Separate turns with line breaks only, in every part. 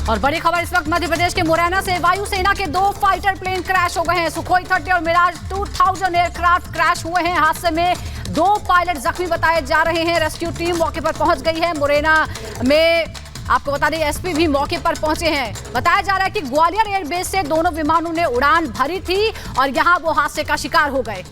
और बड़ी खबर इस वक्त मध्य प्रदेश के मुरैना से वायुसेना के 2 फाइटर प्लेन क्रैश हो गए हैं। सुखोई 30 और मिराज 2000 एयरक्राफ्ट क्रैश हुए हैं। हादसे में 2 पायलट जख्मी बताए जा रहे हैं। रेस्क्यू टीम मौके पर पहुंच गई है। मुरैना में आपको बता दें एसपी भी मौके पर पहुंचे हैं। बताया जा रहा है कि ग्वालियर एयरबेस से दोनों विमानों ने उड़ान भरी थी और यहां वो हादसे का शिकार हो गए।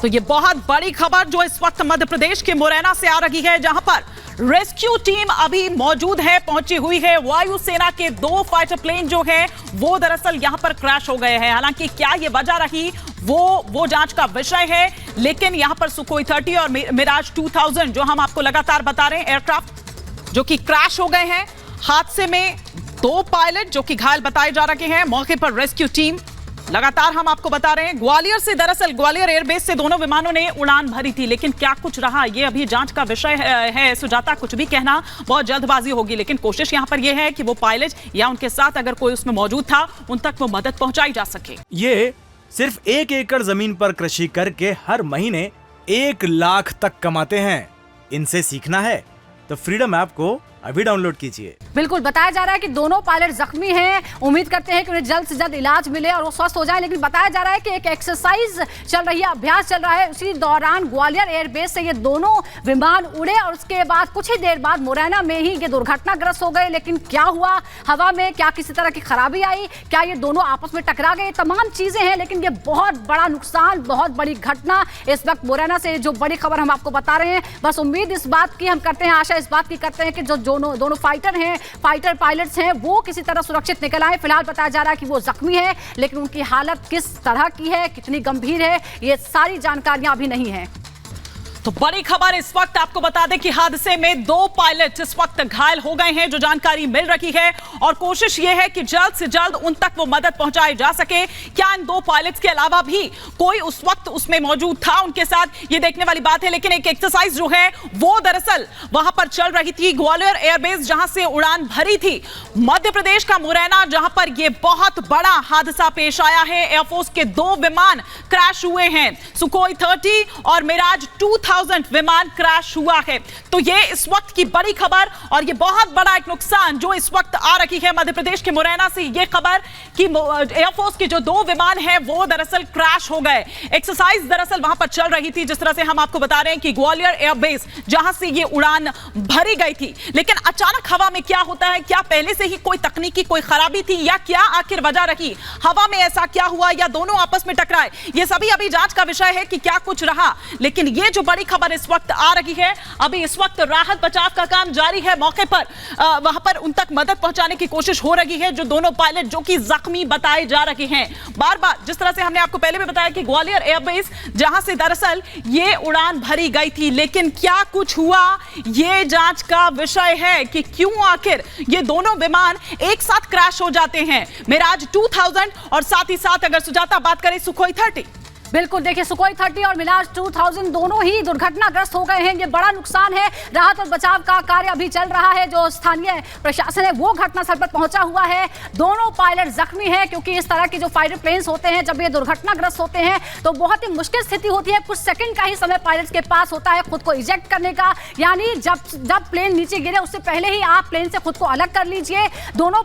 तो ये बहुत बड़ी खबर जो इस वक्त मध्य प्रदेश के मुरैना से आ रही है, जहां पर रेस्क्यू टीम अभी मौजूद है, पहुंची हुई है। वायुसेना के 2 फाइटर प्लेन जो है वो दरअसल यहां पर क्रैश हो गए हैं। हालांकि क्या ये वजह रही वो जांच का विषय है, लेकिन यहां पर सुखोई 30 और मिराज 2000 जो हम आपको लगातार बता रहे हैं एयरक्राफ्ट जो कि क्रैश हो गए हैं। हादसे में 2 पायलट जो कि घायल बताए जा रहे हैं। मौके पर रेस्क्यू टीम लगातार हम आपको बता रहे हैं। ग्वालियर से दरअसल ग्वालियर एयरबेस से दोनों विमानों ने उड़ान भरी थी, लेकिन क्या कुछ रहा ये अभी जांच का विषय है। सुजाता, कुछ भी कहना बहुत जल्दबाजी होगी, लेकिन कोशिश यहां पर यह है कि वो पायलट या उनके साथ अगर कोई उसमें मौजूद था उन तक वो मदद पहुंचाई जा सके।
ये सिर्फ 1 एकड़ जमीन पर कृषि करके हर महीने 1 लाख तक कमाते हैं। इनसे सीखना है तो फ्रीडम ऐप को अभी डाउनलोड कीजिए।
बिल्कुल, बताया जा रहा है कि दोनों पायलट जख्मी हैं। उम्मीद करते हैं कि उन्हें जल्द से जल्द इलाज मिले और वो स्वस्थ हो जाएं। लेकिन बताया जा रहा है कि एक एक्सरसाइज चल रही है, अभ्यास चल रहा है। उसी दौरान ग्वालियर एयरबेस से ये दोनों विमान उड़े और उसके बाद कुछ ही देर बाद मुरैना में ही ये दुर्घटनाग्रस्त हो गए। लेकिन क्या हुआ हवा में, क्या किसी तरह की खराबी आई, क्या ये दोनों आपस में टकरा गए, तमाम चीजें हैं। लेकिन ये बहुत बड़ा नुकसान, बहुत बड़ी घटना इस वक्त मुरैना से जो बड़ी खबर हम आपको बता रहे हैं। बस उम्मीद इस बात की हम करते हैं, आशा इस बात की करते हैं कि जो दोनों फाइटर पायलट्स हैं वो किसी तरह सुरक्षित निकल आए। फिलहाल बताया जा रहा है कि वो जख्मी है, लेकिन उनकी हालत किस तरह की है, कितनी गंभीर है, ये सारी जानकारियां अभी नहीं है।
तो बड़ी खबर इस वक्त आपको बता दें कि हादसे में 2 पायलट इस वक्त घायल हो गए हैं, जो जानकारी मिल रही है। और कोशिश यह है कि जल्द से जल्द उन तक वो मदद पहुंचाई जा सके। क्या इन 2 पायलट्स के अलावा भी कोई उस वक्त उसमें मौजूद था उनके साथ, ये देखने वाली बात है। लेकिन एक एक्सरसाइज जो है वो दरअसल वहां पर चल रही थी। ग्वालियर एयरबेस जहां से उड़ान भरी थी, मध्य प्रदेश का मुरैना, जहां पर यह बहुत बड़ा हादसा पेश आया है। एयरफोर्स के 2 विमान क्रैश हुए हैं। सुखोई 30 और मिराज 2000 विमान क्रैश हुआ है। तो ये इस वक्त की बड़ी खबर और ये बहुत बड़ा एक नुकसान जो इस वक्त आ रही है मध्य प्रदेश के मुरैना से। ये खबर कि एयरफोर्स के जो 2 विमान हैं वो दरअसल क्रैश हो गए। एक्सरसाइज दरअसल वहां पर चल रही थी, जिस तरह से हम आपको बता रहे हैं कि ग्वालियर एयरबेस जहां से ये उड़ान भरी गई थी। लेकिन अचानक हवा में क्या होता है, क्या पहले से ही कोई तकनीकी कोई खराबी थी या क्या आखिर वजह रही, हवा में ऐसा क्या हुआ या दोनों आपस में टकराए, ये सभी अभी जांच का विषय है कि क्या कुछ रहा। लेकिन ये जो बड़ी खबर इस वक्त आ रही है, अभी इस वक्त राहत बचाव का काम जारी है। मौके पर वहां पर उन तक मदद पहुंचाने की कोशिश हो रही है, जो दोनों पायलट जो कि जख्मी बताए जा रहे हैं। बार बार जिस तरह से हमने आपको पहले भी बताया कि ग्वालियर एयरबेस जहां से दरअसल ये उड़ान भरी गई थी, लेकिन क्या कुछ हुआ ये जांच का विषय है कि क्यों आखिर ये दोनों विमान एक साथ क्रैश हो जाते हैं। मिराज 2000 और साथ ही साथ अगर सुजाता बात करें सुखोई 30।
बिल्कुल, देखिए सुखोई 30 और मिराज 2000 दोनों ही दुर्घटनाग्रस्त हो गए हैं। ये बड़ा नुकसान है। राहत और बचाव का कार्य अभी चल रहा है। जो स्थानीय प्रशासन है वो घटनास्थल पर पहुंचा हुआ है। दोनों पायलट जख्मी हैं, क्योंकि इस तरह की जो फाइटर प्लेन्स होते हैं जब ये दुर्घटनाग्रस्त होते हैं तो बहुत ही मुश्किल स्थिति होती है। कुछ सेकंड का ही समय पायलट्स के पास होता है खुद को इजेक्ट करने का, यानी जब प्लेन नीचे गिरे उससे पहले ही आप प्लेन से खुद को अलग कर लीजिए। दोनों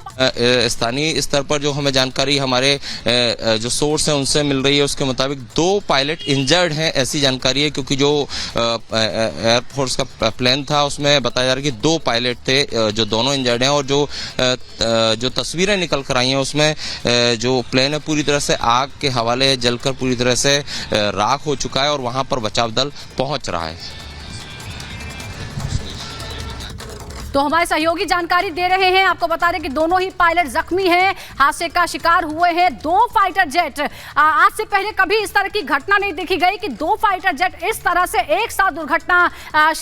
स्थानीय स्तर पर जो हमें जानकारी हमारे जो सोर्स है उनसे मिल रही है, उसके मुताबिक 2 पायलट इंजर्ड हैं, ऐसी जानकारी है। क्योंकि जो एयरफोर्स का प्लेन था उसमें बताया जा रहा है कि 2 पायलट थे जो दोनों इंजर्ड हैं। और जो तस्वीरें निकल कर आई हैं उसमें जो प्लेन है पूरी तरह से आग के हवाले जलकर पूरी तरह से राख हो चुका है और वहां पर बचाव दल पहुंच रहा है।
तो हमारे सहयोगी जानकारी दे रहे हैं, आपको बता दें कि दोनों ही पायलट जख्मी हैं, हादसे का शिकार हुए हैं। 2 फाइटर जेट, आज से पहले कभी इस तरह की घटना नहीं देखी गई कि 2 फाइटर जेट इस तरह से एक साथ दुर्घटना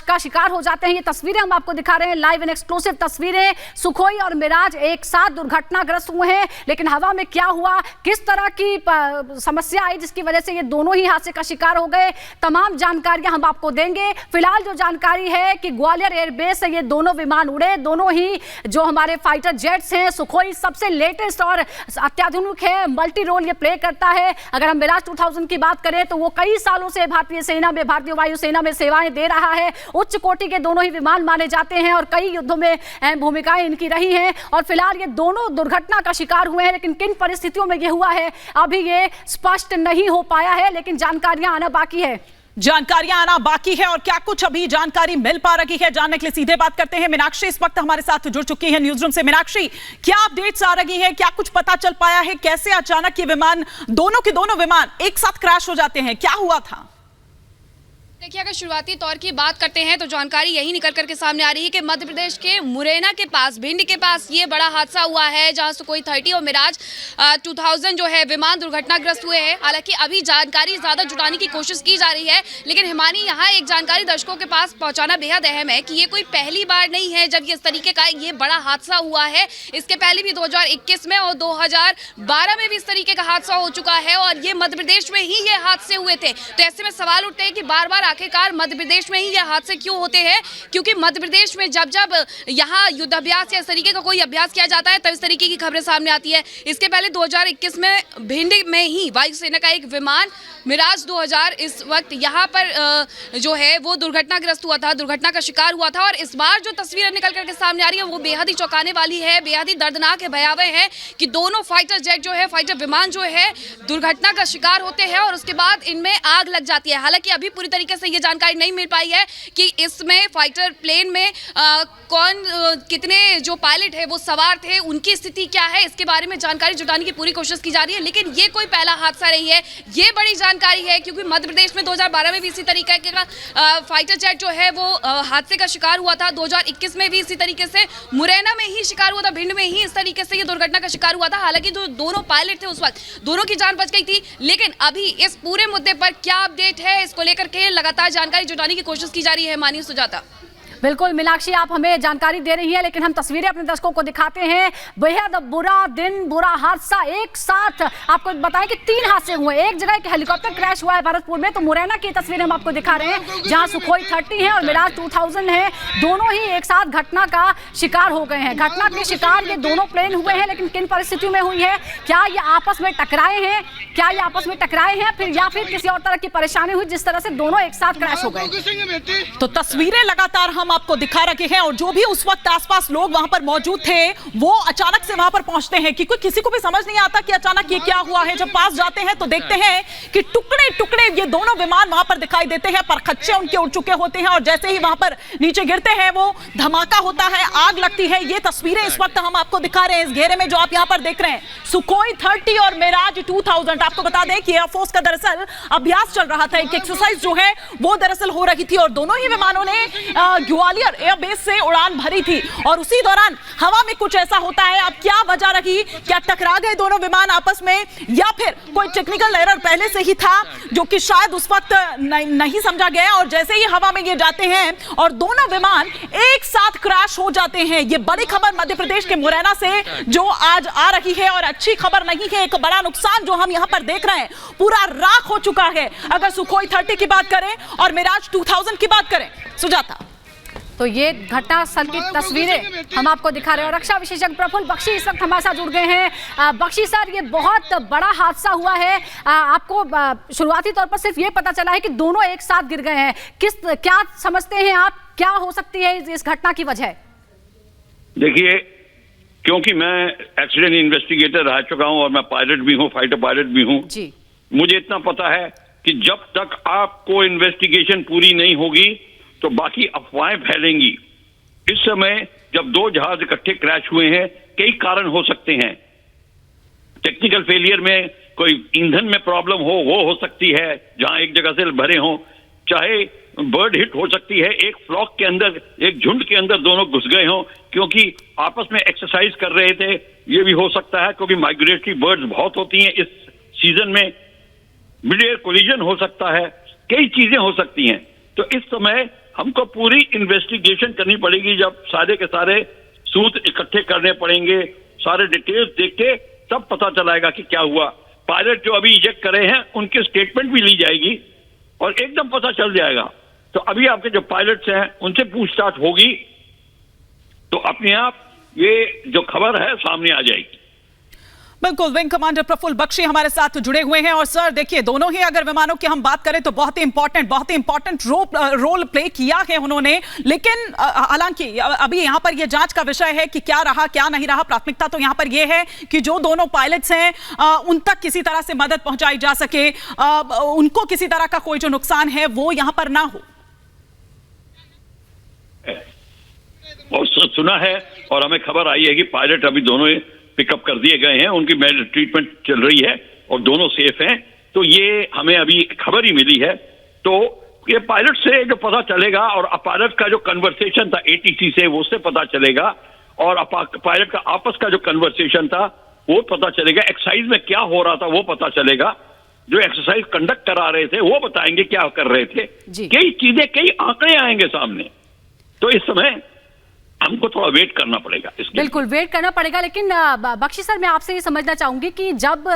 का शिकार हो जाते हैं। ये तस्वीरें हम आपको दिखा रहे हैं, लाइव एंड एक्सक्लूसिव तस्वीरें। सुखोई और मिराज एक साथ दुर्घटनाग्रस्त हुए हैं, लेकिन हवा में क्या हुआ, किस तरह की समस्या आई जिसकी वजह से ये दोनों ही हादसे का शिकार हो गए, तमाम जानकारियां हम आपको देंगे। फिलहाल जो जानकारी है कि ग्वालियर एयरबेस से ये दोनों विमान विमान उड़े। दोनों ही जो हमारे फाइटर जेट्स हैं, सुखोई सबसे लेटेस्ट और अत्याधुनिक है, मल्टी रोल ये प्ले करता है। अगर हम मिराज 2000 की बात करें तो वो कई सालों से भारतीय सेना में, भारतीय वायुसेना में सेवाएं दे रहा है। उच्च कोटि के दोनों ही विमान माने जाते हैं और कई युद्धों में अहम भूमिकाएं इनकी रही हैं। और फिलहाल ये दोनों दुर्घटना का शिकार हुए हैं, लेकिन किन परिस्थितियों में ये हुआ है अभी ये स्पष्ट नहीं हो पाया है, लेकिन जानकारियां आना बाकी है।
जानकारियां आना बाकी है और क्या कुछ अभी जानकारी मिल पा रही है, जानने के लिए सीधे बात करते हैं। मीनाक्षी इस वक्त हमारे साथ जुड़ चुकी है न्यूज रूम से। मीनाक्षी, क्या अपडेट्स आ रही है, क्या कुछ पता चल पाया है, कैसे अचानक ये विमान, दोनों के दोनों विमान एक साथ क्रैश हो जाते हैं, क्या हुआ था?
देखिए, अगर शुरुआती तौर की बात करते हैं तो जानकारी यही निकल करके सामने आ रही है कि मध्य प्रदेश के मुरैना के पास, भिंड के पास ये बड़ा हादसा हुआ है, जहां सुखोई 30 और मिराज 2000 जो है विमान दुर्घटनाग्रस्त हुए हैं। हालांकि अभी जानकारी ज्यादा जुटाने की कोशिश की जा रही है, लेकिन हिमानी यहाँ एक जानकारी दर्शकों के पास पहुंचाना बेहद अहम है कि ये कोई पहली बार नहीं है जब इस तरीके का ये बड़ा हादसा हुआ है। इसके पहले भी 2021 में और 2012 में भी इस तरीके का हादसा हो चुका है और ये मध्य प्रदेश में ही ये हादसे हुए थे। तो ऐसे में सवाल उठते हैं कि बार बार आखिरकार मध्य प्रदेश में ही यह हादसे क्यों होते हैं, क्योंकि मध्य प्रदेश में जब जब यहाँ युद्धाभ्यास या इस तरीके का कोई अभ्यास किया जाता है तब इस तरीके की खबरें सामने आती है। इसके पहले 2021 में भिंड में ही वायुसेना का एक विमान मिराज 2000 इस वक्त यहाँ पर जो है वो दुर्घटनाग्रस्त हुआ था, दुर्घटना का शिकार हुआ था। और इस बार जो तस्वीरें निकल करके सामने आ रही है वो बेहद ही चौंकाने वाली है, बेहद ही दर्दनाक है, भयावह है कि दोनों फाइटर जेट जो है, फाइटर विमान जो है दुर्घटना का शिकार होते हैं और उसके बाद इनमें आग लग जाती है। हालांकि अभी पूरी तरीके से ये जानकारी नहीं मिल पाई है कि इसमें फाइटर प्लेन में कितने जो पायलट है वो सवार थे, उनकी स्थिति क्या है, इसके बारे में जानकारी जुटाने की पूरी कोशिश की जा रही है। लेकिन ये कोई पहला हादसा नहीं है, ये बड़ी जानकारी है, क्योंकि मध्य प्रदेश में 2012 में भी इसी तरीके का फाइटर जेट जो है वो हादसे का शिकार हुआ था। 2021 में भी इसी तरीके से मुरैना में ही शिकार हुआ था, भिंड में ही इस तरीके से ये दुर्घटना का शिकार हुआ था। हालांकि जो दोनों पायलट थे उस वक्त दोनों की जान बच गई थी, लेकिन अभी इस पूरे मुद्दे पर क्या अपडेट है, इसको लेकर के लगातार जानकारी जुटाने की कोशिश की जा रही है। मानिए सुजाता।
बिल्कुल मीनाक्षी, आप हमें जानकारी दे रही है, लेकिन हम तस्वीरें अपने दर्शकों को दिखाते हैं। बेहद बुरा दिन, बुरा हादसा एक साथ। आपको बताएं कि 3 हादसे हुए। एक जगह एक हेलीकॉप्टर क्रैश हुआ है भरतपुर में, तो मुरैना की तस्वीरें हम आपको दिखा रहे हैं जहां सुखोई 30 है और मिराज 2000 है, दोनों ही एक साथ घटना का शिकार हो गए हैं। घटना के शिकार ये दोनों प्लेन हुए हैं, लेकिन किन परिस्थितियों में हुई है, क्या ये आपस में टकराए हैं, क्या ये आपस में टकराए हैं फिर या फिर किसी और तरह की परेशानी हुई जिस तरह से दोनों एक साथ क्रैश हो गए।
तो तस्वीरें लगातार हम आपको दिखा रखे हैं और जो भी उस वक्त आसपास लोग वहां पर मौजूद थे वो अचानक से वहां पर पहुंचते हैं कि कोई किसी को भी समझ नहीं आता कि अचानक ये क्या हुआ है। जब पास जाते हैं तो देखते हैं कि टुकड़े टुकड़े ये दोनों विमान वहां पर दिखाई देते हैं, परखच्चे उनके उड़ चुके होते हैं और जैसे ही वहां पर नीचे गिरते हैं वो धमाका होता है, आग लगती है। ये तस्वीरें इस वक्त हम आपको दिखा रहे हैं इस घेरे में जो आप यहां पर देख रहे हैं। सुखोई 30 और मिराज 2000, आपको बता दें कि एयरफोर्स का दरअसल अभ्यास चल रहा था, एक एक्सरसाइज जो है वो दरअसल हो रही थी और दोनों ही विमानों ने ग्वालियर एयरबेस से उड़ान भरी थी और उसी दौरान हवा में कुछ ऐसा होता है। अब क्या वजह रही, क्या टकरा गए दोनों विमान आपस में या फिर कोई टेक्निकल एरर पहले से ही था जो कि शायद उस वक्त नहीं समझा गया और जैसे ही हवा में ये जाते हैं और दोनों विमान एक साथ क्रैश हो जाते हैं। ये बड़ी खबर मध्य प्रदेश के मुरैना से जो आज आ रही है और अच्छी खबर नहीं है, एक बड़ा नुकसान जो हम यहां पर देख रहे हैं, पूरा राख हो चुका है। अगर सुखोई 30 की बात करें और मिराज 2000 की बात करें सुजाता,
तो ये घटनास्थल की तस्वीरें हम आपको दिखा रहे हैं। और रक्षा विशेषज्ञ प्रफुल्ल बख्शी इस वक्त हमारे साथ जुड़ गए हैं। बख्शी सर, ये बहुत बड़ा हादसा हुआ है, आपको शुरुआती तौर पर सिर्फ ये पता चला है कि दोनों एक साथ गिर गए हैं, क्या समझते हैं आप, क्या हो सकती है इस घटना की वजह?
देखिए, क्योंकि मैं एक्सीडेंट इन्वेस्टिगेटर रह चुका हूं और मैं पायलट भी हूं, फाइटर पायलट भी हूं जी, मुझे इतना पता है कि जब तक आपको इन्वेस्टिगेशन पूरी नहीं होगी तो बाकी अफवाहें फैलेंगी। इस समय जब 2 जहाज इकट्ठे क्रैश हुए हैं, कई कारण हो सकते हैं। टेक्निकल फेलियर में कोई ईंधन में प्रॉब्लम हो सकती है, जहां एक जगह से भरे हों, चाहे बर्ड हिट हो सकती है, एक फ्लॉक के अंदर, एक झुंड के अंदर दोनों घुस गए हों क्योंकि आपस में एक्सरसाइज कर रहे थे। ये भी हो सकता है क्योंकि माइग्रेटरी बर्ड्स बहुत होती हैं इस सीजन में। मिड एयर कोलिजन हो सकता है, कई चीजें हो सकती हैं। तो इस समय हमको पूरी इन्वेस्टिगेशन करनी पड़ेगी, जब सारे के सारे सूत्र इकट्ठे करने पड़ेंगे, सारे डिटेल्स देख के तब पता चलाएगा कि क्या हुआ। पायलट जो अभी इजेक्ट करे हैं उनके स्टेटमेंट भी ली जाएगी और एकदम पता चल जाएगा। तो अभी आपके जो पायलट्स हैं उनसे पूछताछ होगी तो अपने आप ये जो खबर है सामने आ जाएगी।
बिल्कुल, विंग कमांडर प्रफुल्ल बख्शी हमारे साथ जुड़े हुए हैं। और सर देखिए, दोनों ही अगर विमानों की हम बात करें तो बहुत ही इंपॉर्टेंट रोल प्ले किया है उन्होंने। लेकिन हालांकि अभी यहाँ पर यह जांच का विषय है कि क्या रहा क्या नहीं रहा। प्राथमिकता तो यहाँ पर यह है कि जो दोनों पायलट्स हैं उन तक किसी तरह से मदद पहुंचाई जा सके, उनको किसी तरह का कोई जो नुकसान है वो यहाँ पर ना हो।
और सुना है और हमें खबर आई है कि पायलट अभी दोनों पिकअप कर दिए गए हैं, उनकी ट्रीटमेंट चल रही है और दोनों सेफ हैं। तो ये हमें अभी खबर ही मिली है। तो ये पायलट से जो पता चलेगा और पायलट का जो कन्वर्सेशन था ATC से वो उससे पता चलेगा, और पायलट का आपस का जो कन्वर्सेशन था वो पता चलेगा। एक्सरसाइज में क्या हो रहा था वो पता चलेगा। जो एक्सरसाइज कंडक्ट करा रहे थे वो बताएंगे क्या कर रहे थे। कई चीजें, कई आंकड़े आएंगे सामने। तो इस समय हमको थोड़ा वेट करना पड़ेगा।
बिल्कुल वेट करना पड़ेगा। लेकिन बख्शी सर, मैं आपसे ये समझना चाहूंगी कि जब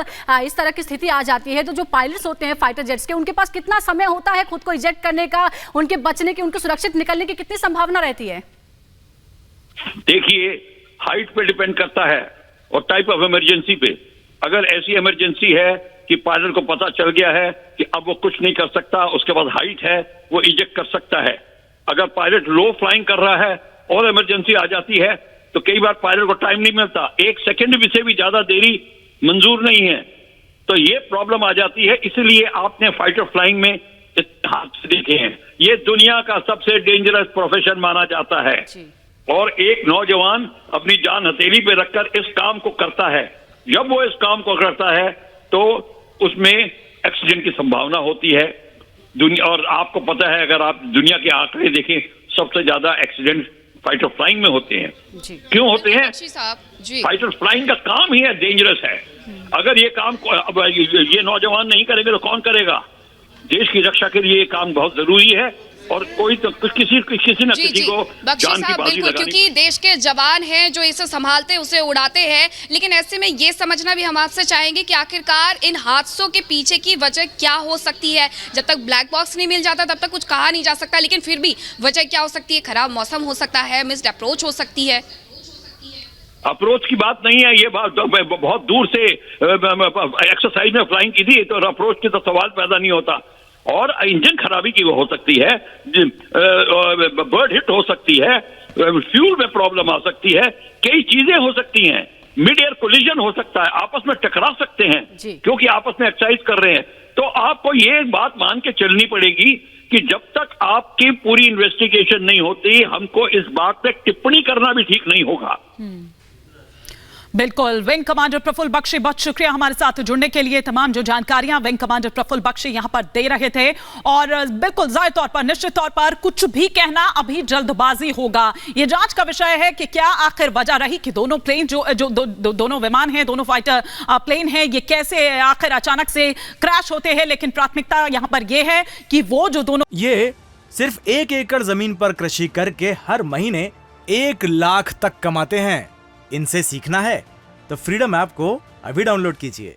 इस तरह की स्थिति आ जाती है तो जो पायलट्स होते हैं फाइटर जेट्स के, उनके पास कितना समय होता है खुद को इजेक्ट करने का, उनके बचने की, उनके सुरक्षित निकलने की कितनी संभावना रहती है?
देखिए, हाइट पे डिपेंड करता है और टाइप ऑफ इमरजेंसी पे। अगर ऐसी इमरजेंसी है कि पायलट को पता चल गया है कि अब वो कुछ नहीं कर सकता, उसके बाद हाइट है, वो इजेक्ट कर सकता है। अगर पायलट लो फ्लाइंग कर रहा है और इमरजेंसी आ जाती है तो कई बार पायलट को टाइम नहीं मिलता, 1 सेकंड भी से भी ज्यादा देरी मंजूर नहीं है। तो ये प्रॉब्लम आ जाती है। इसलिए आपने फाइटर फ्लाइंग में हादसे देखे हैं। ये दुनिया का सबसे डेंजरस प्रोफेशन माना जाता है और एक नौजवान अपनी जान हथेली पे रखकर इस काम को करता है। जब वो इस काम को करता है तो उसमें एक्सीडेंट की संभावना होती है। दुनिया, और आपको पता है, अगर आप दुनिया के आंकड़े देखें, सबसे ज्यादा एक्सीडेंट फाइटर फ्लाइंग में होते हैं। क्यों होते हैं? फाइटर फ्लाइंग का काम ही है, डेंजरस है। अगर ये काम अब ये नौजवान नहीं करेंगे तो कौन करेगा? देश की रक्षा के लिए ये काम बहुत जरूरी है और कोई तो किसी न किसी को जान की बाजी लगानी।
क्योंकि देश के जवान हैं जो इसे संभालते, उसे उड़ाते हैं। लेकिन ऐसे में ये समझना भी हम आपसे चाहेंगे कि आखिरकार इन हादसों के पीछे की वजह क्या हो सकती है। जब तक ब्लैक बॉक्स नहीं मिल जाता तब तक कुछ कहा नहीं जा सकता, लेकिन फिर भी वजह क्या हो सकती है? खराब मौसम हो सकता है, मिस्ड अप्रोच हो सकती है।
अप्रोच की बात नहीं है, ये बात बहुत दूर से एक्सरसाइज में फ्लाइंग की थी तो अप्रोच की तो सवाल पैदा नहीं होता। और इंजन खराबी की वो हो सकती है, बर्ड हिट हो सकती है, फ्यूल में प्रॉब्लम आ सकती है, कई चीजें हो सकती हैं। मिड एयर कोलिजन हो सकता है, आपस में टकरा सकते हैं क्योंकि आपस में एक्सरसाइज कर रहे हैं। तो आपको ये बात मान के चलनी पड़ेगी कि जब तक आपकी पूरी इन्वेस्टिगेशन नहीं होती, हमको इस बात पे टिप्पणी करना भी ठीक नहीं होगा।
बिल्कुल, विंग कमांडर प्रफुल्ल बख्शी, बहुत शुक्रिया हमारे साथ जुड़ने के लिए। तमाम जो जानकारियां विंग कमांडर प्रफुल्ल बख्शी यहां पर दे रहे थे। और बिल्कुल जाहिर तौर पर, निश्चित तौर पर कुछ भी कहना अभी जल्दबाजी होगा। ये जांच का विषय है कि क्या आखिर वजह रही कि दोनों प्लेन दोनों विमान हैं, दोनों फाइटर प्लेन हैं, ये कैसे आखिर अचानक से क्रैश होते हैं। लेकिन प्राथमिकता यहां पर यह है कि वो जो दोनों,
ये सिर्फ 1 एकड़ जमीन पर कृषि करके हर महीने 1 लाख तक कमाते हैं। इनसे सीखना है तो फ्रीडम ऐप को अभी डाउनलोड कीजिए।